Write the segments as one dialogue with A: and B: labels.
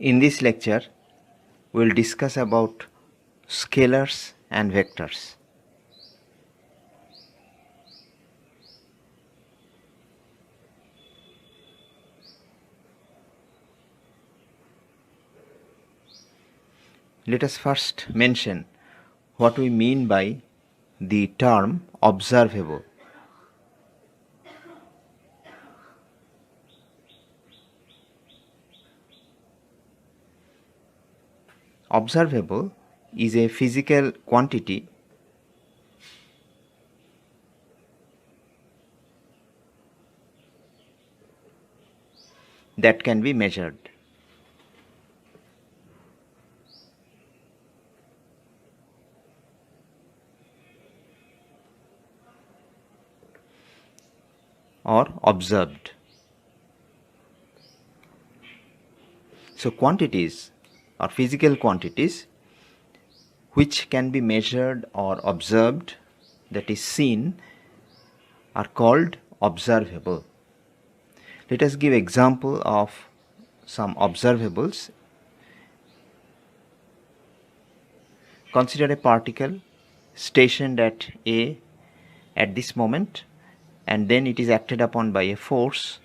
A: In this lecture, we will discuss about scalars and vectors. Let us first mention what we mean by the term observable. Observable is a physical quantity that can be measured. Or observed. So quantities or physical quantities which can be measured or observed, that is seen, are called observable. Let us give example of some observables. Consider a particle stationed at A at this moment, and then it is acted upon by a force,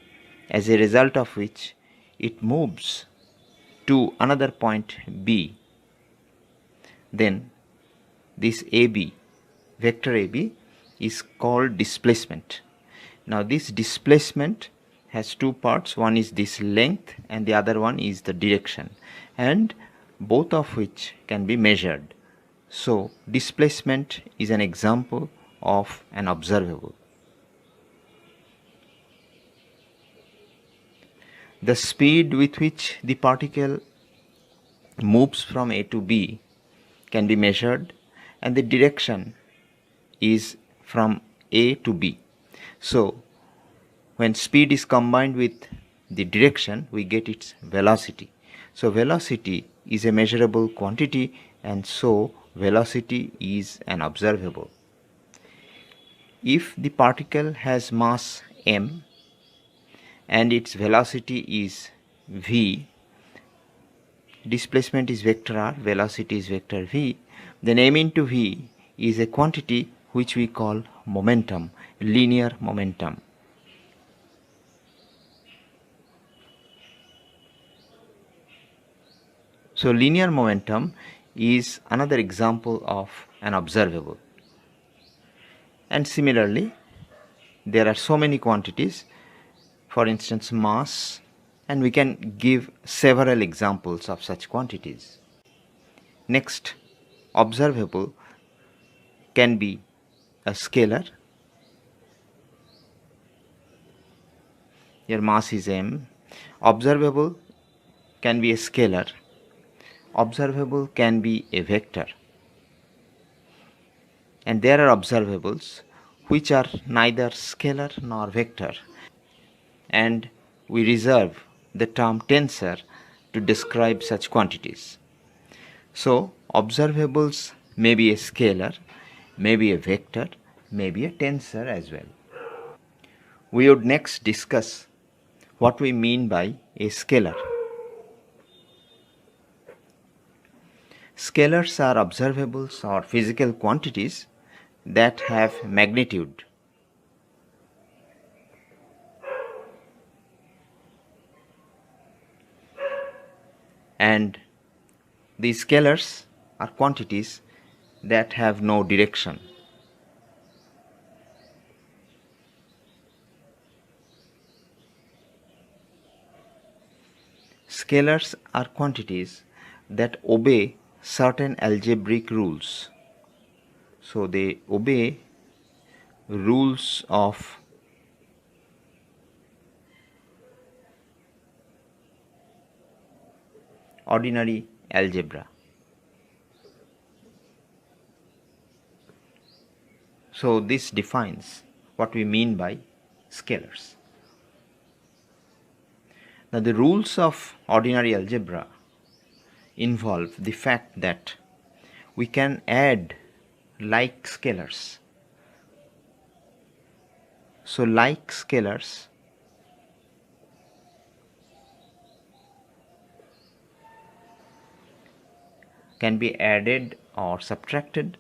A: as a result of which it moves to another point B. Then this AB, vector AB, is called displacement. Now this displacement has two parts. One is this length and the other one is the direction, and both of which can be measured. So displacement is an example of an observable. The speed with which the particle moves from A to B can be measured, and the direction is from A to B. So when speed is combined with the direction, we get its velocity. So velocity is a measurable quantity, and so velocity is an observable. If the particle has mass m and its velocity is v, displacement is vector r, velocity is vector v, then m into v is a quantity which we call momentum, linear momentum. So linear momentum is another example of an observable. And similarly, there are so many quantities, for instance mass, and we can give several examples of such quantities. Next, observable can be a scalar. Your mass is m. Observable can be a scalar. Observable can be a vector. And there are observables which are neither scalar nor vector, and we reserve the term tensor to describe such quantities. So observables may be a scalar, may be a vector, may be a tensor as well. We would next discuss what we mean by a scalar. Scalars are observables or physical quantities that have magnitude. And these scalars are quantities that have no direction. Scalars are quantities that obey certain algebraic rules. So they obey rules of ordinary algebra. So this defines what we mean by scalars. Now the rules of ordinary algebra involve the fact that we can add like scalars. So like scalars can be added or subtracted.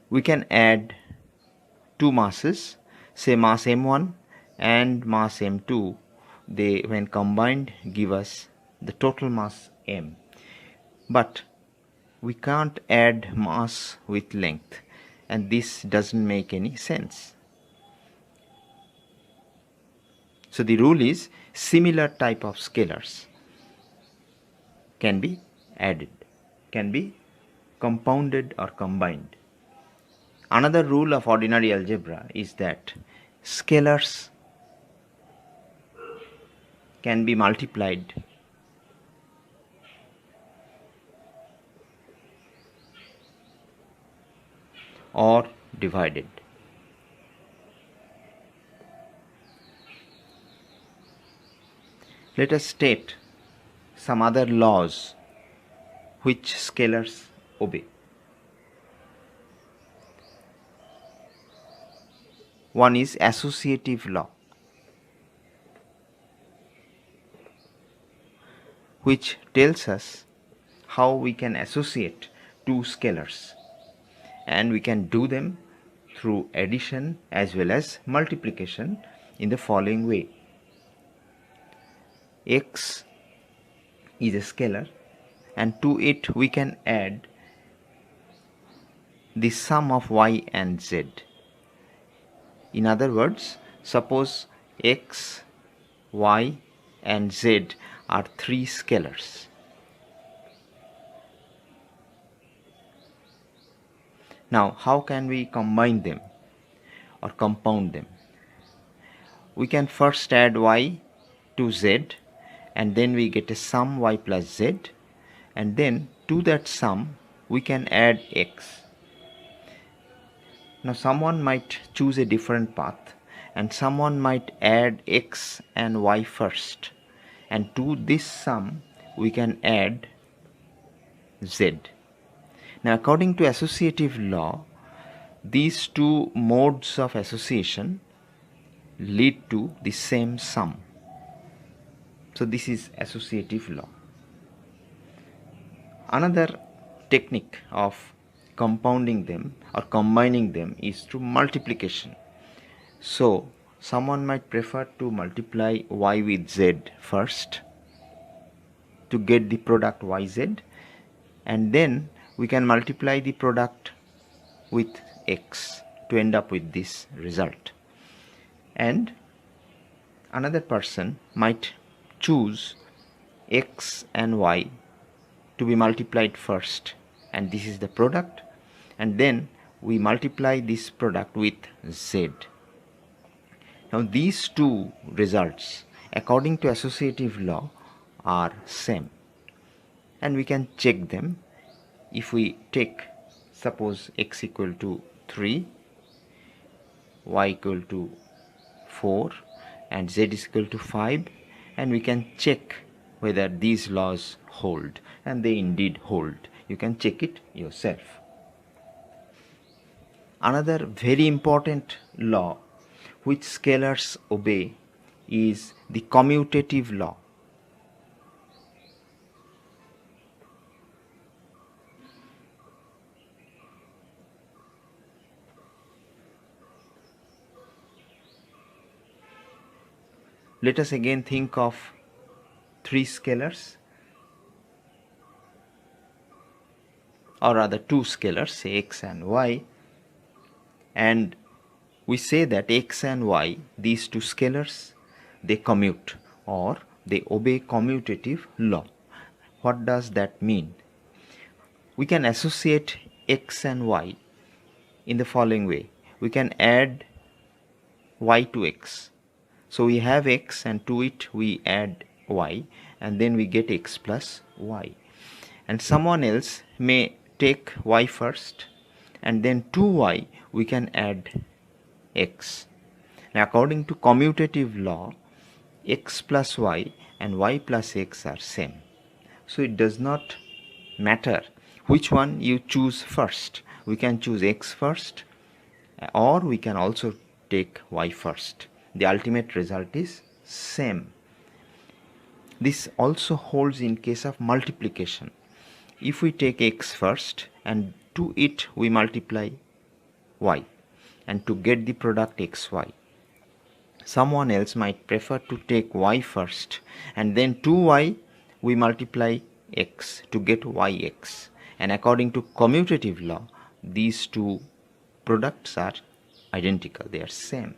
A: We can add two masses, say mass m1 and mass m2. They, when combined, give us the total mass m. But we can't add mass with length, and this doesn't make any sense. So the rule is similar type of scalars can be added, can be compounded or combined. Another rule of ordinary algebra is that scalars can be multiplied or divided. Let us state some other laws which scalars obey. One is associative law, which tells us how we can associate two scalars, and we can do them through addition as well as multiplication in the following way. X is a scalar, and to it we can add the sum of y and z. In other words, suppose x, y and z are three scalars. Now, how can we combine them or compound them? We can first add y to z, and then we get a sum y plus z, and then to that sum we can add x. Now someone might choose a different path, and someone might add x and y first, and to this sum we can add z. Now according to associative law, these two modes of association lead to the same sum. So this is associative law. Another technique of compounding them or combining them is through multiplication. So someone might prefer to multiply y with z first to get the product yz, and then we can multiply the product with x to end up with this result. And another person might choose x and y to be multiplied first, and this is the product, and then we multiply this product with z. Now these two results according to associative law are same, and we can check them. If we take, suppose x equal to 3, y equal to 4 and z is equal to 5, and we can check whether these laws hold, and they indeed hold. You can check it yourself. Another very important law which scalars obey is the commutative law. Let us again think of three scalars, or rather two scalars, say x and y, and we say that x and y, these two scalars, they commute or they obey commutative law. What does that mean? We can associate x and y in the following way. We can add y to x. So we have x, and to it we add y, and then we get x plus y. And someone else may take y first, and then to y we can add x. Now according to commutative law, x plus y and y plus x are same. So it does not matter which one you choose first. We can choose x first, or we can also take y first. The ultimate result is same. This also holds in case of multiplication. If we take x first and to it we multiply y, and to get the product xy. Someone else might prefer to take y first and then to y we multiply x to get yx, and according to commutative law these two products are identical, they are same.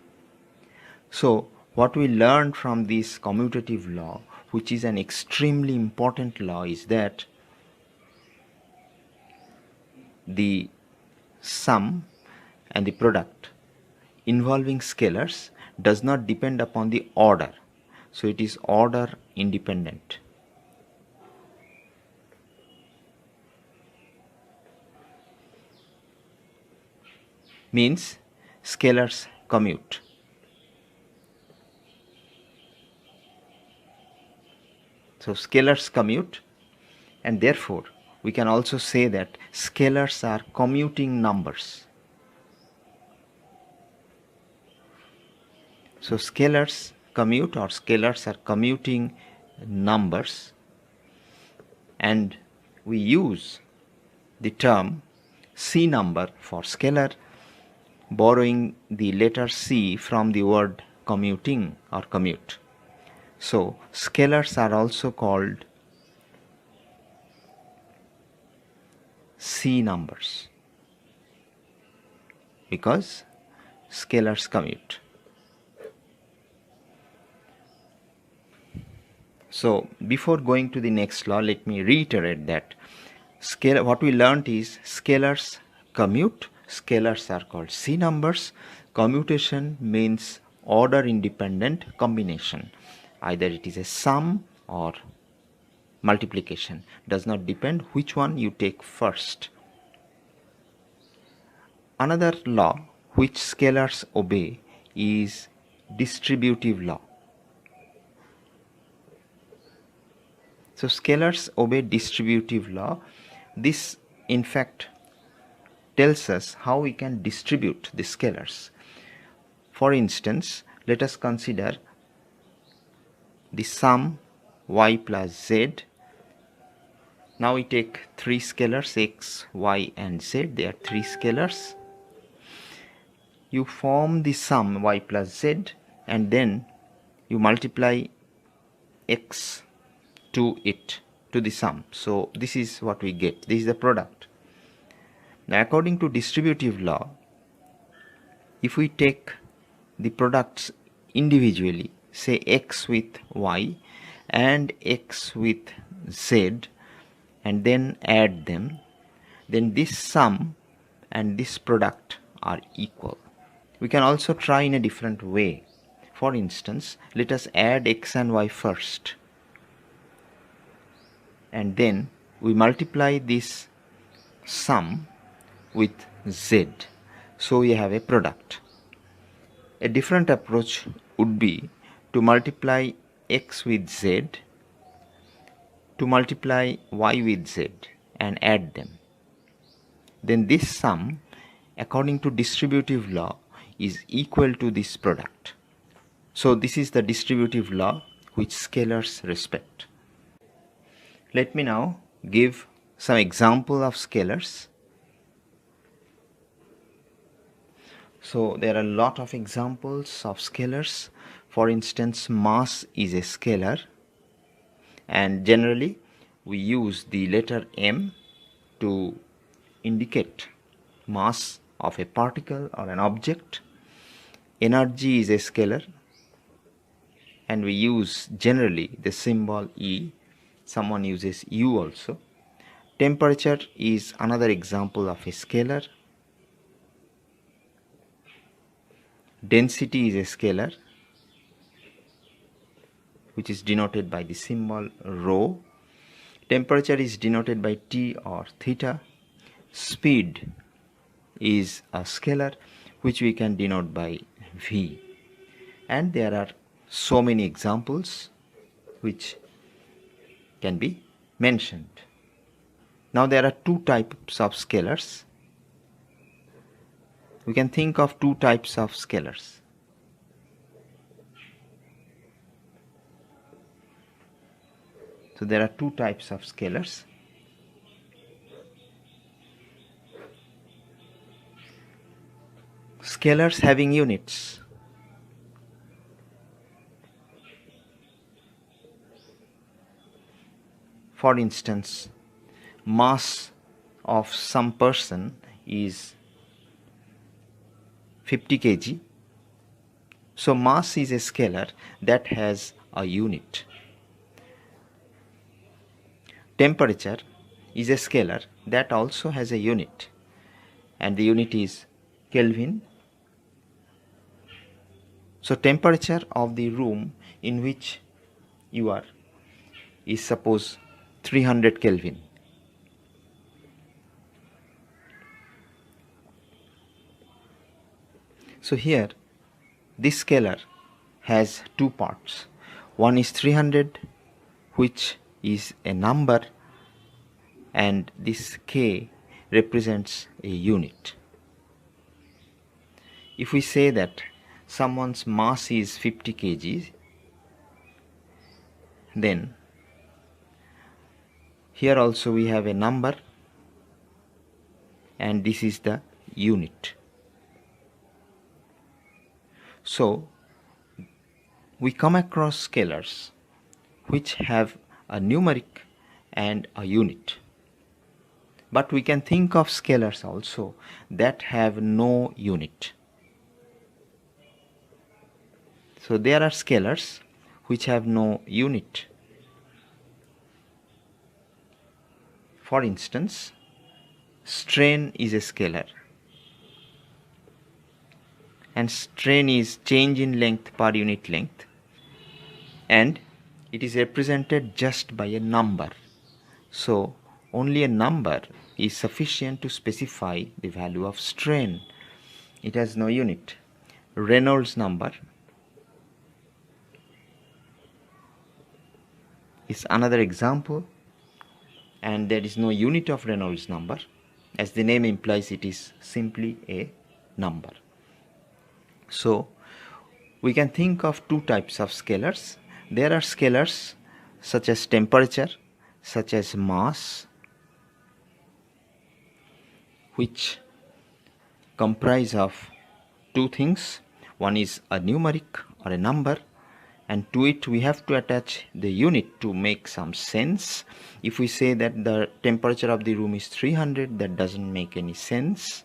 A: So what we learned from this commutative law, which is an extremely important law, is that the sum and the product involving scalars does not depend upon the order, so it is order independent. Means scalars commute. So scalars commute, and therefore we can also say that scalars are commuting numbers. So scalars commute, or scalars are commuting numbers, and we use the term C number for scalar, borrowing the letter C from the word commuting or commute. So scalars are also called C numbers because scalars commute. So before going to the next law, let me reiterate that what we learned is scalars commute, scalars are called C numbers. Commutation means order independent combination. Either it is a sum or multiplication, does not depend which one you take first. Another law which scalars obey is distributive law. So scalars obey distributive law. This in fact tells us how we can distribute the scalars. For instance, let us consider the sum y plus z. Now we take three scalars x, y and z. They are three scalars. You form the sum y plus z and then you multiply x to it, to the sum. So this is what we get. This is the product. Now according to distributive law, if we take the products individually, say x with y and x with z, and then add them, then this sum and this product are equal. We can also try in a different way. For instance, let us add x and y first, and then we multiply this sum with z, so we have a product. A different approach would be to multiply x with z, to multiply y with z and add them. Then this sum, according to distributive law, is equal to this product. So this is the distributive law which scalars respect. Let me now give some example of scalars. So there are a lot of examples of scalars. For instance, mass is a scalar, and generally we use the letter m to indicate mass of a particle or an object. Energy is a scalar, and we use generally the symbol E. Someone uses U also. Temperature is another example of a scalar. Density is a scalar, which is denoted by the symbol rho. Temperature is denoted by T or theta. Speed is a scalar, which we can denote by V. And there are so many examples which can be mentioned. Now there are two types of scalars. We can think of two types of scalars. So there are two types of scalars. Scalars having units. For instance, mass of some person is 50 kg. So mass is a scalar that has a unit. Temperature is a scalar that also has a unit, and the unit is Kelvin. So temperature of the room in which you are is suppose 300 Kelvin. So here this scalar has two parts. One is 300, which is a number, and this K represents a unit. If we say that someone's mass is 50 kg, then here also we have a number, and this is the unit. So we come across scalars which have a numeric and a unit, but we can think of scalars also that have no unit. So there are scalars which have no unit. For instance, strain is a scalar, and strain is change in length per unit length, and it is represented just by a number. So only a number is sufficient to specify the value of strain. It has no unit. Reynolds number is another example, and there is no unit of Reynolds number. As the name implies, it is simply a number. So we can think of two types of scalars. There are scalars such as temperature, such as mass, which comprise of two things. One is a numeric or a number, and to it we have to attach the unit to make some sense. If we say that the temperature of the room is 300, that doesn't make any sense.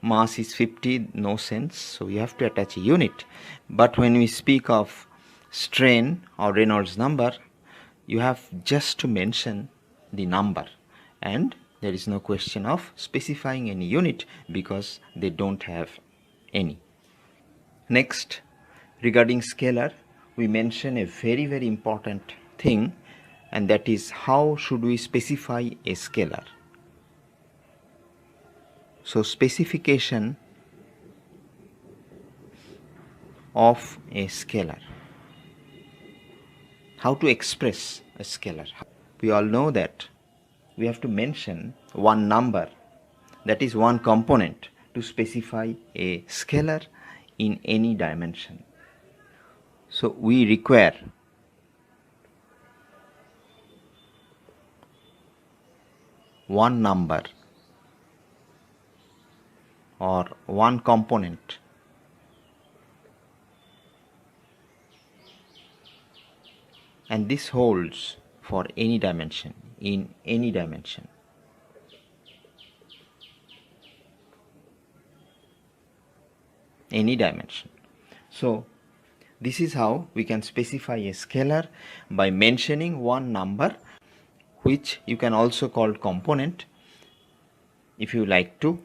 A: Mass is 50, no sense, so we have to attach a unit. But when we speak of strain or Reynolds number, you have just to mention the number, and there is no question of specifying any unit because they don't have any. Next, regarding scalar, we mention a very important thing, and that is how should we specify a scalar. So specification of a scalar. How to express a scalar? We all know that we have to mention one number, that is one component, to specify a scalar in any dimension. So we require one number or one component and this holds for any dimension, in any dimension. Any dimension. So this is how we can specify a scalar, by mentioning one number, which you can also call component if you like to.